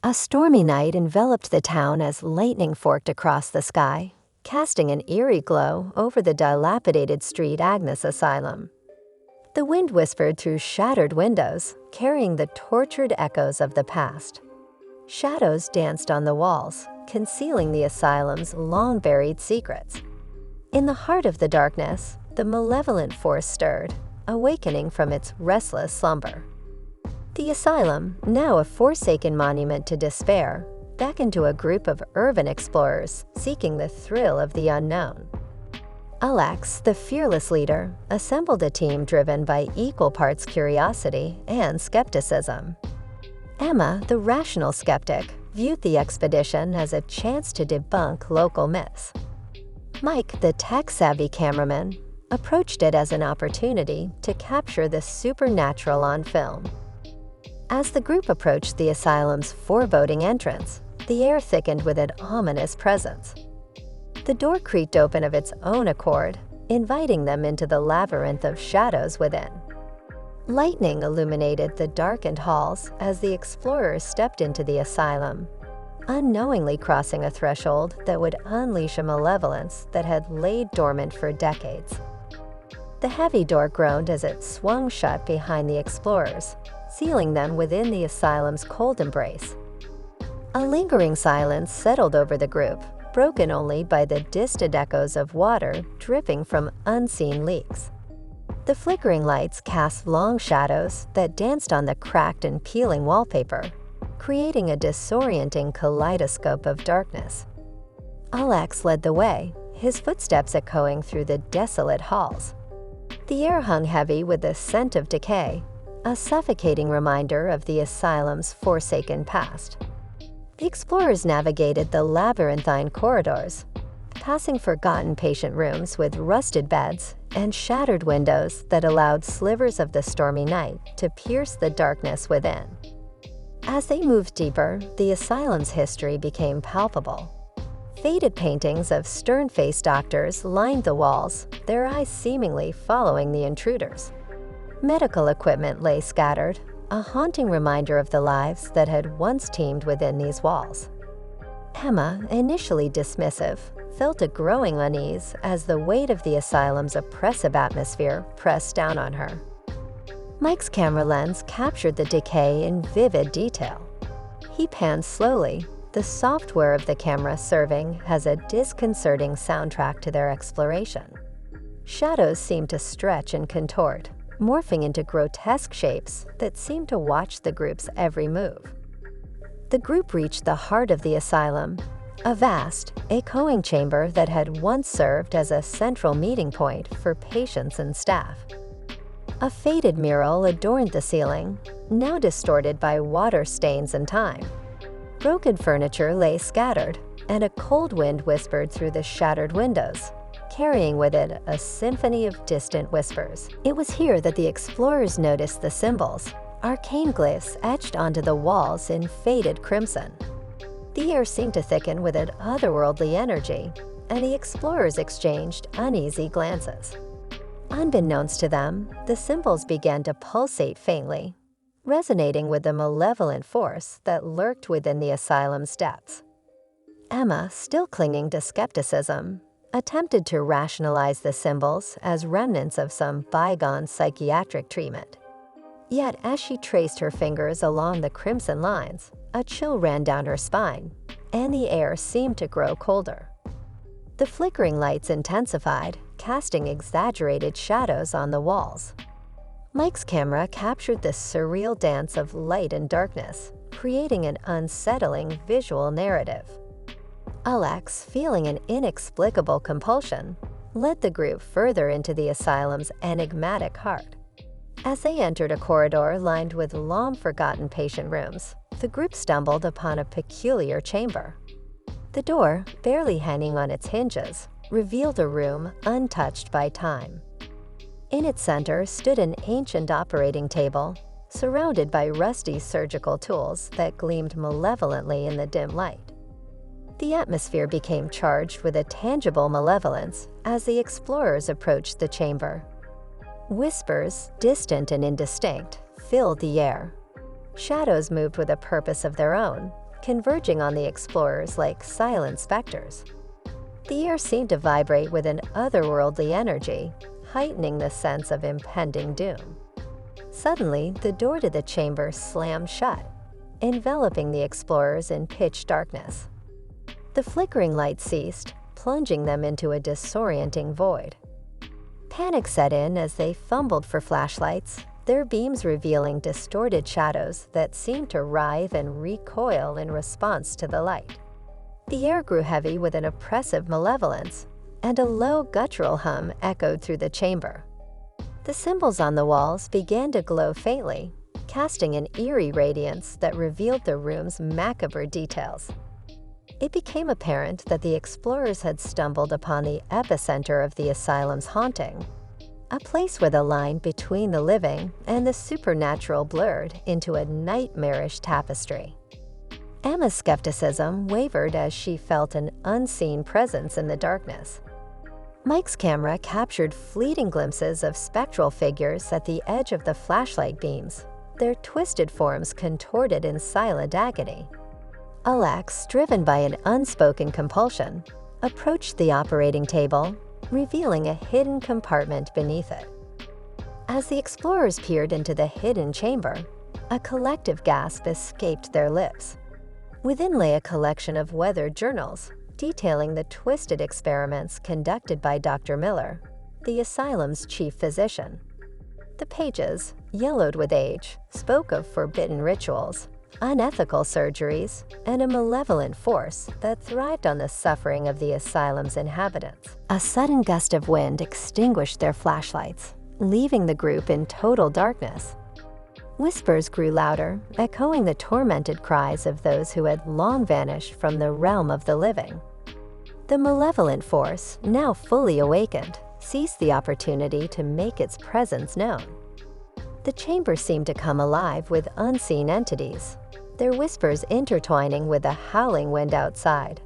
A stormy night enveloped the town as lightning forked across the sky, casting an eerie glow over the dilapidated street Agnes Asylum. The wind whispered through shattered windows, carrying the tortured echoes of the past. Shadows danced on the walls, concealing the asylum's long-buried secrets. In the heart of the darkness, the malevolent force stirred, awakening from its restless slumber. The asylum, now a forsaken monument to despair, beckoned to a group of urban explorers seeking the thrill of the unknown. Alex, the fearless leader, assembled a team driven by equal parts curiosity and skepticism. Emma, the rational skeptic, viewed the expedition as a chance to debunk local myths. Mike, the tech-savvy cameraman, approached it as an opportunity to capture the supernatural on film. As the group approached the asylum's foreboding entrance, the air thickened with an ominous presence. The door creaked open of its own accord, inviting them into the labyrinth of shadows within. Lightning illuminated the darkened halls as the explorers stepped into the asylum, unknowingly crossing a threshold that would unleash a malevolence that had laid dormant for decades. The heavy door groaned as it swung shut behind the explorers, sealing them within the asylum's cold embrace. A lingering silence settled over the group, broken only by the distant echoes of water dripping from unseen leaks. The flickering lights cast long shadows that danced on the cracked and peeling wallpaper, creating a disorienting kaleidoscope of darkness. Alex led the way, his footsteps echoing through the desolate halls. The air hung heavy with the scent of decay, a suffocating reminder of the asylum's forsaken past. The explorers navigated the labyrinthine corridors, passing forgotten patient rooms with rusted beds and shattered windows that allowed slivers of the stormy night to pierce the darkness within. As they moved deeper, the asylum's history became palpable. Faded paintings of stern-faced doctors lined the walls, their eyes seemingly following the intruders. Medical equipment lay scattered, a haunting reminder of the lives that had once teemed within these walls. Emma, initially dismissive, felt a growing unease as the weight of the asylum's oppressive atmosphere pressed down on her. Mike's camera lens captured the decay in vivid detail. He panned slowly, the software of the camera serving as a disconcerting soundtrack to their exploration. Shadows seemed to stretch and contort, morphing into grotesque shapes that seemed to watch the group's every move. The group reached the heart of the asylum, a vast, echoing chamber that had once served as a central meeting point for patients and staff. A faded mural adorned the ceiling, now distorted by water stains and time. Broken furniture lay scattered, and a cold wind whispered through the shattered windows, carrying with it a symphony of distant whispers. It was here that the explorers noticed the symbols, arcane glyphs etched onto the walls in faded crimson. The air seemed to thicken with an otherworldly energy, and the explorers exchanged uneasy glances. Unbeknownst to them, the symbols began to pulsate faintly, resonating with the malevolent force that lurked within the asylum's depths. Emma, still clinging to skepticism, attempted to rationalize the symbols as remnants of some bygone psychiatric treatment. Yet as she traced her fingers along the crimson lines, a chill ran down her spine, and the air seemed to grow colder. The flickering lights intensified, casting exaggerated shadows on the walls. Mike's camera captured the surreal dance of light and darkness, creating an unsettling visual narrative. Alex, feeling an inexplicable compulsion, led the group further into the asylum's enigmatic heart. As they entered a corridor lined with long-forgotten patient rooms, the group stumbled upon a peculiar chamber. The door, barely hanging on its hinges, revealed a room untouched by time. In its center stood an ancient operating table, surrounded by rusty surgical tools that gleamed malevolently in the dim light. The atmosphere became charged with a tangible malevolence as the explorers approached the chamber. Whispers, distant and indistinct, filled the air. Shadows moved with a purpose of their own, converging on the explorers like silent specters. The air seemed to vibrate with an otherworldly energy, heightening the sense of impending doom. Suddenly, the door to the chamber slammed shut, enveloping the explorers in pitch darkness. The flickering light ceased, plunging them into a disorienting void. Panic set in as they fumbled for flashlights, their beams revealing distorted shadows that seemed to writhe and recoil in response to the light. The air grew heavy with an oppressive malevolence, and a low guttural hum echoed through the chamber. The symbols on the walls began to glow faintly, casting an eerie radiance that revealed the room's macabre details. It became apparent that the explorers had stumbled upon the epicenter of the asylum's haunting, a place where the line between the living and the supernatural blurred into a nightmarish tapestry. Emma's skepticism wavered as she felt an unseen presence in the darkness. Mike's camera captured fleeting glimpses of spectral figures at the edge of the flashlight beams, their twisted forms contorted in silent agony. Alex, driven by an unspoken compulsion, approached the operating table, revealing a hidden compartment beneath it. As the explorers peered into the hidden chamber, a collective gasp escaped their lips. Within lay a collection of weathered journals, detailing the twisted experiments conducted by Dr. Miller, the asylum's chief physician. The pages, yellowed with age, spoke of forbidden rituals, unethical surgeries, and a malevolent force that thrived on the suffering of the asylum's inhabitants. A sudden gust of wind extinguished their flashlights, leaving the group in total darkness. Whispers grew louder, echoing the tormented cries of those who had long vanished from the realm of the living. The malevolent force, now fully awakened, seized the opportunity to make its presence known. The chamber seemed to come alive with unseen entities, their whispers intertwining with the howling wind outside.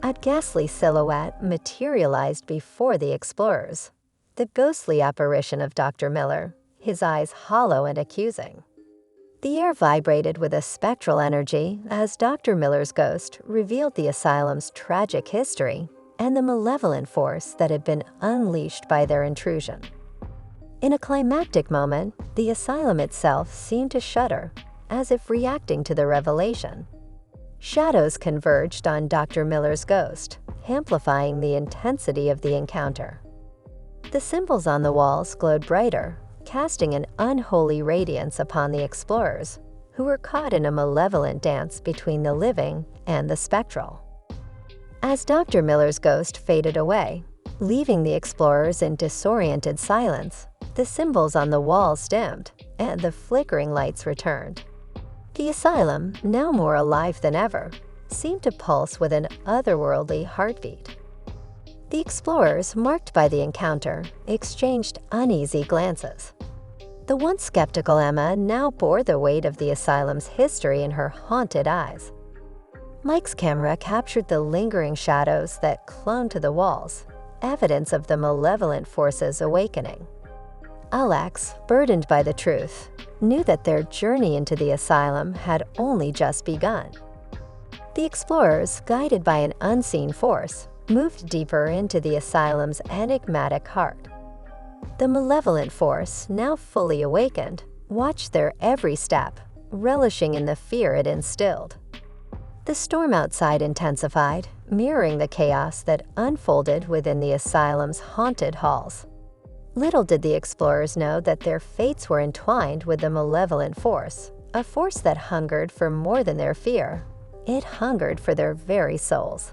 A ghastly silhouette materialized before the explorers, the ghostly apparition of Dr. Miller, his eyes hollow and accusing. The air vibrated with a spectral energy as Dr. Miller's ghost revealed the asylum's tragic history and the malevolent force that had been unleashed by their intrusion. In a climactic moment, the asylum itself seemed to shudder, as if reacting to the revelation. Shadows converged on Dr. Miller's ghost, amplifying the intensity of the encounter. The symbols on the walls glowed brighter, casting an unholy radiance upon the explorers, who were caught in a malevolent dance between the living and the spectral. As Dr. Miller's ghost faded away, leaving the explorers in disoriented silence, the symbols on the walls dimmed, and the flickering lights returned. The asylum, now more alive than ever, seemed to pulse with an otherworldly heartbeat. The explorers, marked by the encounter, exchanged uneasy glances. The once skeptical Emma now bore the weight of the asylum's history in her haunted eyes. Mike's camera captured the lingering shadows that clung to the walls, evidence of the malevolent forces awakening. Alex, burdened by the truth, knew that their journey into the asylum had only just begun. The explorers, guided by an unseen force, moved deeper into the asylum's enigmatic heart. The malevolent force, now fully awakened, watched their every step, relishing in the fear it instilled. The storm outside intensified, mirroring the chaos that unfolded within the asylum's haunted halls. Little did the explorers know that their fates were entwined with the malevolent force, a force that hungered for more than their fear. It hungered for their very souls.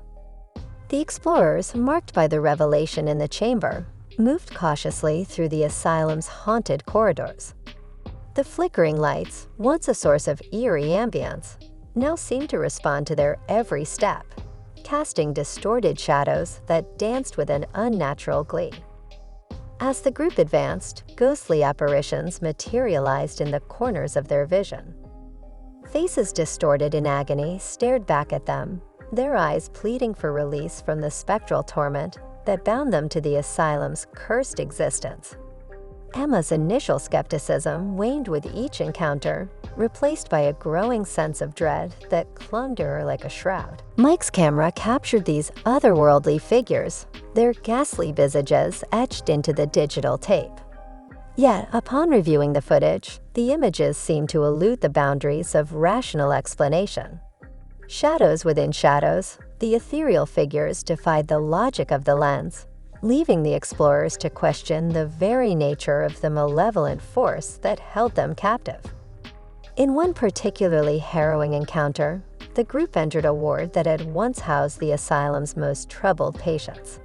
The explorers, marked by the revelation in the chamber, moved cautiously through the asylum's haunted corridors. The flickering lights, once a source of eerie ambience, now seemed to respond to their every step, casting distorted shadows that danced with an unnatural glee. As the group advanced, ghostly apparitions materialized in the corners of their vision. Faces distorted in agony stared back at them, their eyes pleading for release from the spectral torment that bound them to the asylum's cursed existence. Emma's initial skepticism waned with each encounter, replaced by a growing sense of dread that clung to her like a shroud. Mike's camera captured these otherworldly figures, their ghastly visages etched into the digital tape. Yet, upon reviewing the footage, the images seemed to elude the boundaries of rational explanation. Shadows within shadows, the ethereal figures defied the logic of the lens, leaving the explorers to question the very nature of the malevolent force that held them captive. In one particularly harrowing encounter, the group entered a ward that had once housed the asylum's most troubled patients.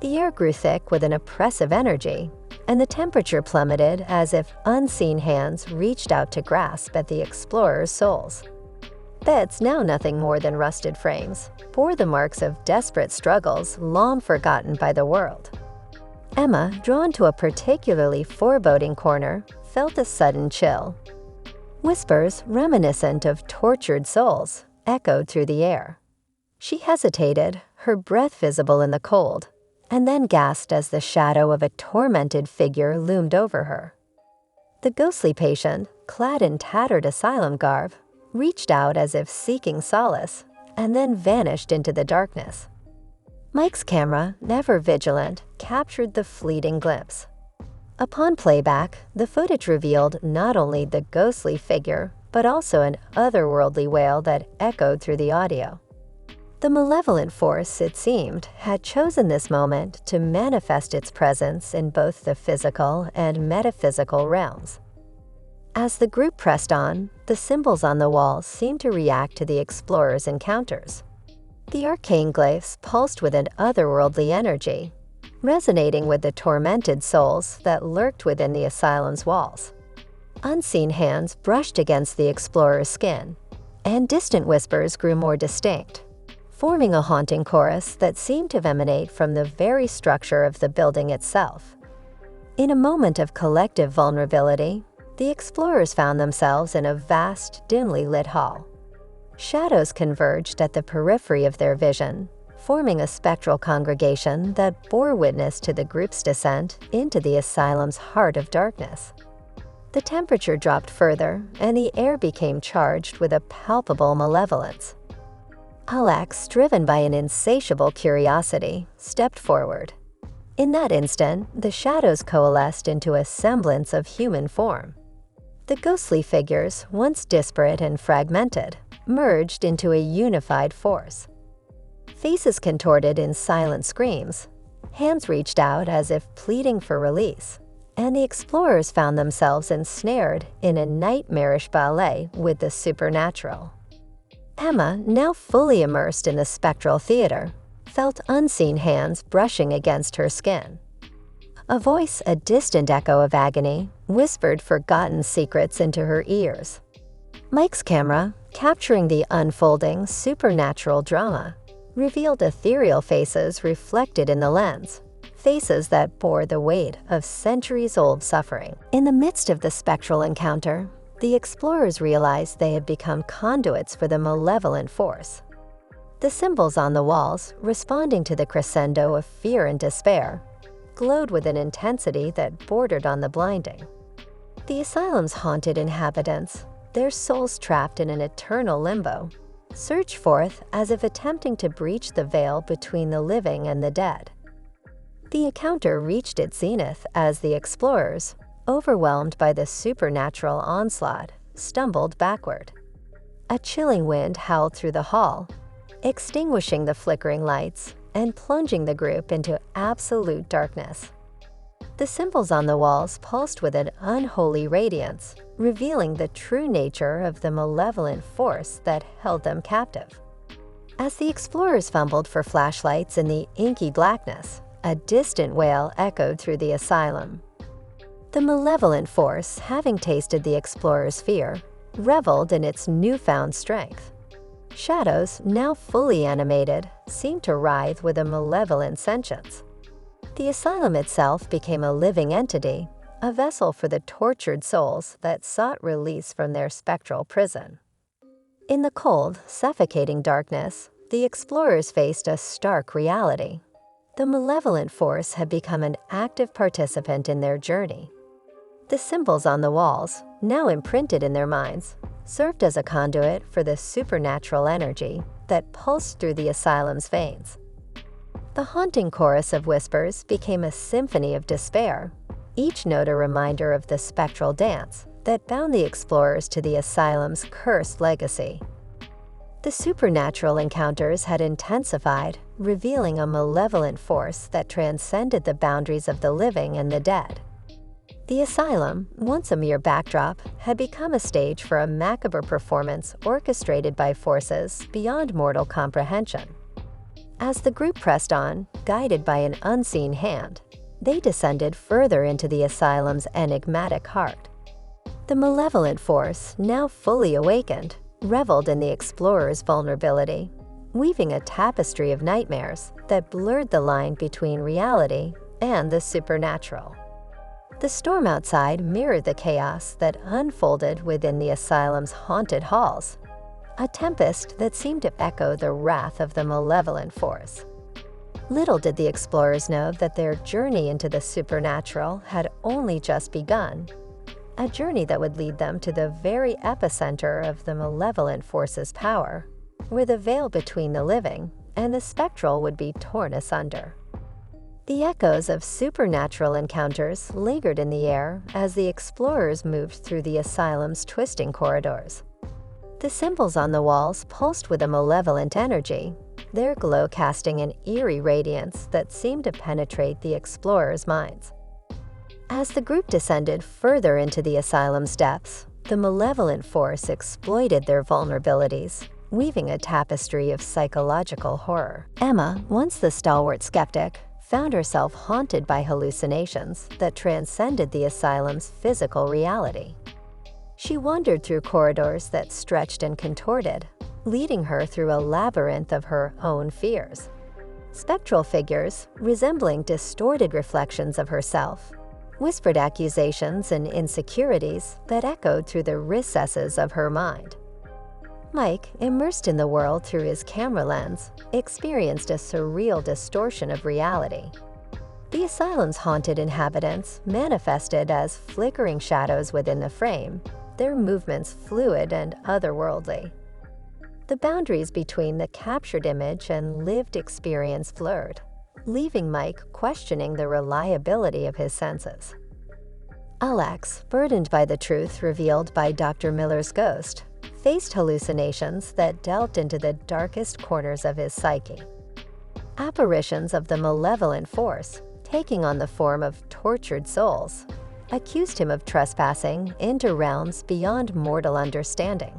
The air grew thick with an oppressive energy, and the temperature plummeted as if unseen hands reached out to grasp at the explorers' souls. Beds, now nothing more than rusted frames, bore the marks of desperate struggles long forgotten by the world. Emma, drawn to a particularly foreboding corner, felt a sudden chill. Whispers, reminiscent of tortured souls, echoed through the air. She hesitated, her breath visible in the cold, and then gasped as the shadow of a tormented figure loomed over her. The ghostly patient, clad in tattered asylum garb, reached out as if seeking solace, and then vanished into the darkness. Mike's camera, never vigilant, captured the fleeting glimpse. Upon playback, the footage revealed not only the ghostly figure, but also an otherworldly wail that echoed through the audio. The malevolent force, it seemed, had chosen this moment to manifest its presence in both the physical and metaphysical realms. As the group pressed on, the symbols on the walls seemed to react to the explorers' encounters. The arcane glyphs pulsed with an otherworldly energy, resonating with the tormented souls that lurked within the asylum's walls. Unseen hands brushed against the explorer's skin, and distant whispers grew more distinct, forming a haunting chorus that seemed to emanate from the very structure of the building itself. In a moment of collective vulnerability, the explorers found themselves in a vast, dimly lit hall. Shadows converged at the periphery of their vision, forming a spectral congregation that bore witness to the group's descent into the asylum's heart of darkness. The temperature dropped further, and the air became charged with a palpable malevolence. Alex, driven by an insatiable curiosity, stepped forward. In that instant, the shadows coalesced into a semblance of human form. The ghostly figures, once disparate and fragmented, merged into a unified force. Faces contorted in silent screams, hands reached out as if pleading for release, and the explorers found themselves ensnared in a nightmarish ballet with the supernatural. Emma, now fully immersed in the spectral theater, felt unseen hands brushing against her skin. A voice, a distant echo of agony, whispered forgotten secrets into her ears. Mike's camera, capturing the unfolding supernatural drama, revealed ethereal faces reflected in the lens, faces that bore the weight of centuries-old suffering. In the midst of the spectral encounter, the explorers realized they had become conduits for the malevolent force. The symbols on the walls, responding to the crescendo of fear and despair, glowed with an intensity that bordered on the blinding. The asylum's haunted inhabitants, their souls trapped in an eternal limbo, surged forth as if attempting to breach the veil between the living and the dead. The encounter reached its zenith as the explorers, overwhelmed by the supernatural onslaught, stumbled backward. A chilling wind howled through the hall, extinguishing the flickering lights and plunging the group into absolute darkness. The symbols on the walls pulsed with an unholy radiance, revealing the true nature of the malevolent force that held them captive. As the explorers fumbled for flashlights in the inky blackness, a distant wail echoed through the asylum. The malevolent force, having tasted the explorers' fear, reveled in its newfound strength. Shadows, now fully animated, seemed to writhe with a malevolent sentience. The asylum itself became a living entity, a vessel for the tortured souls that sought release from their spectral prison. In the cold, suffocating darkness, the explorers faced a stark reality. The malevolent force had become an active participant in their journey, The symbols on the walls, now imprinted in their minds, served as a conduit for the supernatural energy that pulsed through the asylum's veins. The haunting chorus of whispers became a symphony of despair, each note a reminder of the spectral dance that bound the explorers to the asylum's cursed legacy. The supernatural encounters had intensified, revealing a malevolent force that transcended the boundaries of the living and the dead. The asylum, once a mere backdrop, had become a stage for a macabre performance orchestrated by forces beyond mortal comprehension. As the group pressed on, guided by an unseen hand, they descended further into the asylum's enigmatic heart. The malevolent force, now fully awakened, reveled in the explorer's vulnerability, weaving a tapestry of nightmares that blurred the line between reality and the supernatural. The storm outside mirrored the chaos that unfolded within the asylum's haunted halls, a tempest that seemed to echo the wrath of the malevolent force. Little did the explorers know that their journey into the supernatural had only just begun, a journey that would lead them to the very epicenter of the malevolent force's power, where the veil between the living and the spectral would be torn asunder. The echoes of supernatural encounters lingered in the air as the explorers moved through the asylum's twisting corridors. The symbols on the walls pulsed with a malevolent energy, their glow casting an eerie radiance that seemed to penetrate the explorers' minds. As the group descended further into the asylum's depths, the malevolent force exploited their vulnerabilities, weaving a tapestry of psychological horror. Emma, once the stalwart skeptic, found herself haunted by hallucinations that transcended the asylum's physical reality. She wandered through corridors that stretched and contorted, leading her through a labyrinth of her own fears. Spectral figures, resembling distorted reflections of herself, whispered accusations and insecurities that echoed through the recesses of her mind. Mike, immersed in the world through his camera lens, experienced a surreal distortion of reality. The asylum's haunted inhabitants manifested as flickering shadows within the frame, their movements fluid and otherworldly. The boundaries between the captured image and lived experience blurred, leaving Mike questioning the reliability of his senses. Alex, burdened by the truth revealed by Dr. Miller's ghost, faced hallucinations that delved into the darkest corners of his psyche. Apparitions of the malevolent force, taking on the form of tortured souls, accused him of trespassing into realms beyond mortal understanding.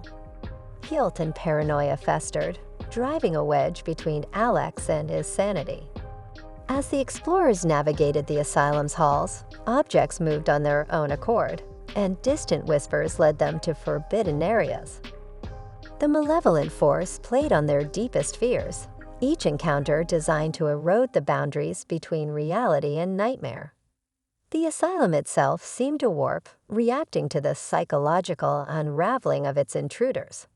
Guilt and paranoia festered, driving a wedge between Alex and his sanity. As the explorers navigated the asylum's halls, objects moved on their own accord, and distant whispers led them to forbidden areas. The malevolent force played on their deepest fears, each encounter designed to erode the boundaries between reality and nightmare. The asylum itself seemed to warp, reacting to the psychological unraveling of its intruders.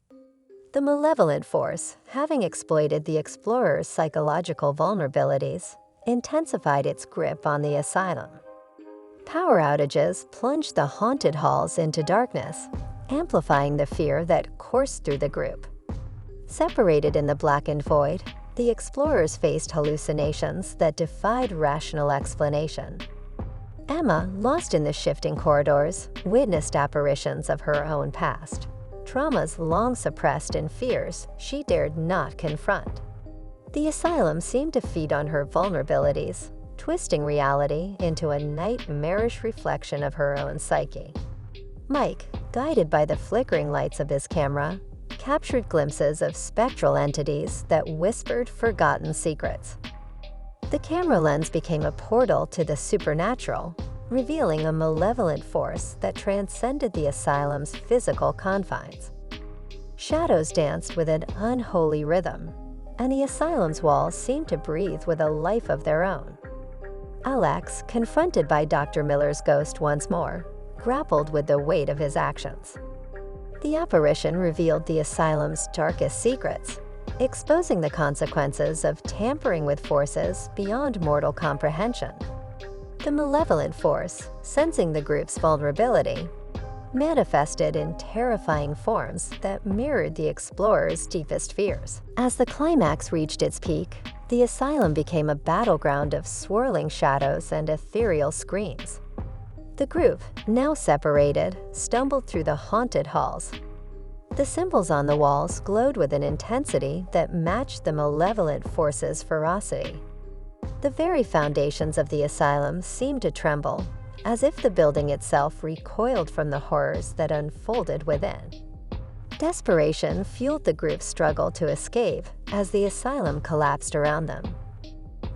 The malevolent force, having exploited the explorers' psychological vulnerabilities, intensified its grip on the asylum. Power outages plunged the haunted halls into darkness, amplifying the fear that coursed through the group. Separated in the blackened void, the explorers faced hallucinations that defied rational explanation. Emma, lost in the shifting corridors, witnessed apparitions of her own past, traumas long suppressed and fears she dared not confront. The asylum seemed to feed on her vulnerabilities, twisting reality into a nightmarish reflection of her own psyche. Mike, guided by the flickering lights of his camera, captured glimpses of spectral entities that whispered forgotten secrets. The camera lens became a portal to the supernatural, revealing a malevolent force that transcended the asylum's physical confines. Shadows danced with an unholy rhythm, and the asylum's walls seemed to breathe with a life of their own. Alex, confronted by Dr. Miller's ghost once more, grappled with the weight of his actions. The apparition revealed the asylum's darkest secrets, exposing the consequences of tampering with forces beyond mortal comprehension. The malevolent force, sensing the group's vulnerability, manifested in terrifying forms that mirrored the explorers' deepest fears. As the climax reached its peak, the asylum became a battleground of swirling shadows and ethereal screams. The group, now separated, stumbled through the haunted halls. The symbols on the walls glowed with an intensity that matched the malevolent force's ferocity. The very foundations of the asylum seemed to tremble, as if the building itself recoiled from the horrors that unfolded within. Desperation fueled the group's struggle to escape as the asylum collapsed around them.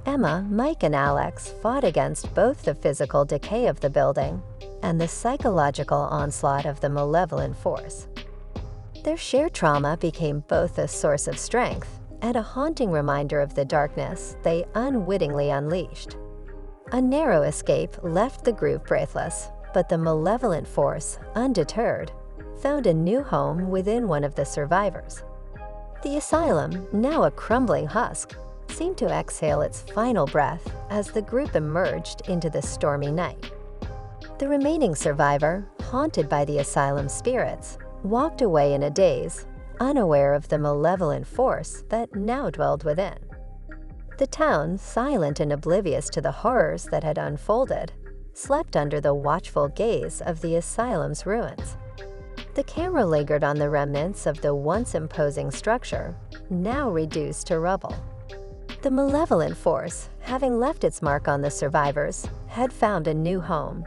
Emma, Mike, and Alex fought against both the physical decay of the building and the psychological onslaught of the malevolent force. Their shared trauma became both a source of strength and a haunting reminder of the darkness they unwittingly unleashed. A narrow escape left the group breathless, but the malevolent force, undeterred, found a new home within one of the survivors. The asylum, now a crumbling husk, seemed to exhale its final breath as the group emerged into the stormy night. The remaining survivor, haunted by the asylum's spirits, walked away in a daze, unaware of the malevolent force that now dwelled within. The town, silent and oblivious to the horrors that had unfolded, slept under the watchful gaze of the asylum's ruins. The camera lingered on the remnants of the once imposing structure, now reduced to rubble. The malevolent force, having left its mark on the survivors, had found a new home.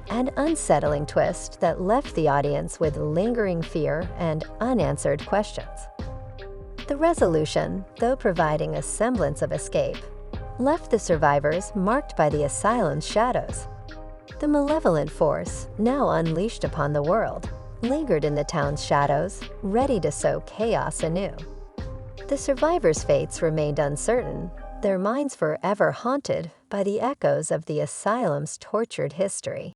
An unsettling twist that left the audience with lingering fear and unanswered questions. The resolution, though providing a semblance of escape, left the survivors marked by the asylum's shadows. The malevolent force, now unleashed upon the world, lingered in the town's shadows, ready to sow chaos anew. The survivors' fates remained uncertain, their minds forever haunted by the echoes of the asylum's tortured history.